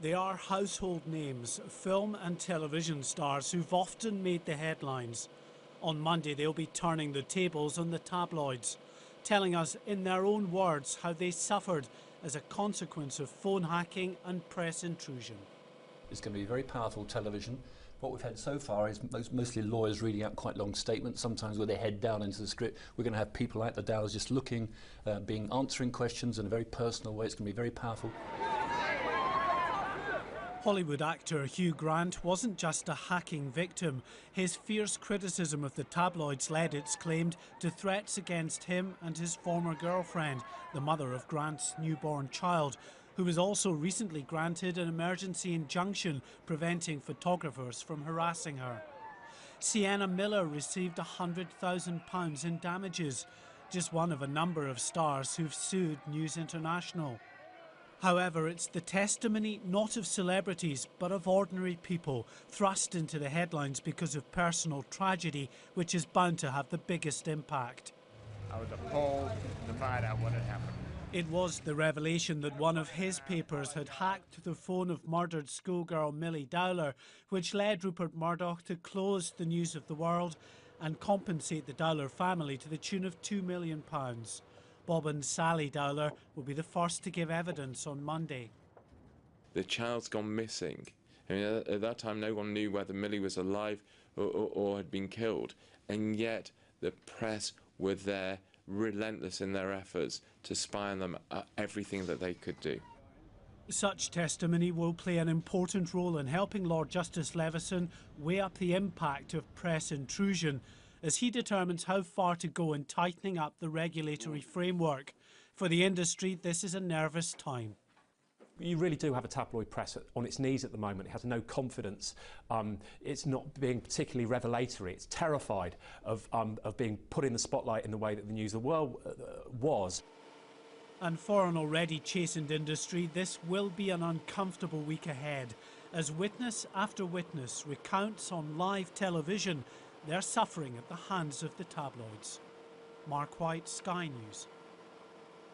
They are household names, film and television stars who've often made the headlines. On Monday they'll be turning the tables on the tabloids, telling us in their own words how they suffered as a consequence of phone hacking and press intrusion. It's going to be very powerful television. What we've had so far is mostly lawyers reading out quite long statements, sometimes with their head down into the script. We're going to have people out the dowels just looking, answering questions in a very personal way. It's going to be very powerful. Hollywood actor Hugh Grant wasn't just a hacking victim. His fierce criticism of the tabloids led, it's claimed, to threats against him and his former girlfriend, the mother of Grant's newborn child, who was also recently granted an emergency injunction preventing photographers from harassing her. Sienna Miller received £100,000 in damages, just one of a number of stars who've sued News International. However, it's the testimony not of celebrities but of ordinary people thrust into the headlines because of personal tragedy which is bound to have the biggest impact. I was appalled to find out what had happened. It was the revelation that one of his papers had hacked the phone of murdered schoolgirl Millie Dowler, which led Rupert Murdoch to close the News of the World and compensate the Dowler family to the tune of £2 million. Bob and Sally Dowler will be the first to give evidence on Monday. The child's gone missing. I mean, at that time, no one knew whether Millie was alive or had been killed. And yet, the press were there, relentless in their efforts to spy on them, everything that they could do. Such testimony will play an important role in helping Lord Justice Leveson weigh up the impact of press intrusion as he determines how far to go in tightening up the regulatory framework. For the industry, this is a nervous time. You really do have a tabloid press on its knees at the moment. It has no confidence. It's not being particularly revelatory. It's terrified of being put in the spotlight in the way that the News of the World was. And for an already chastened industry, this will be an uncomfortable week ahead, as witness after witness recounts on live television their suffering at the hands of the tabloids. Mark White, Sky News.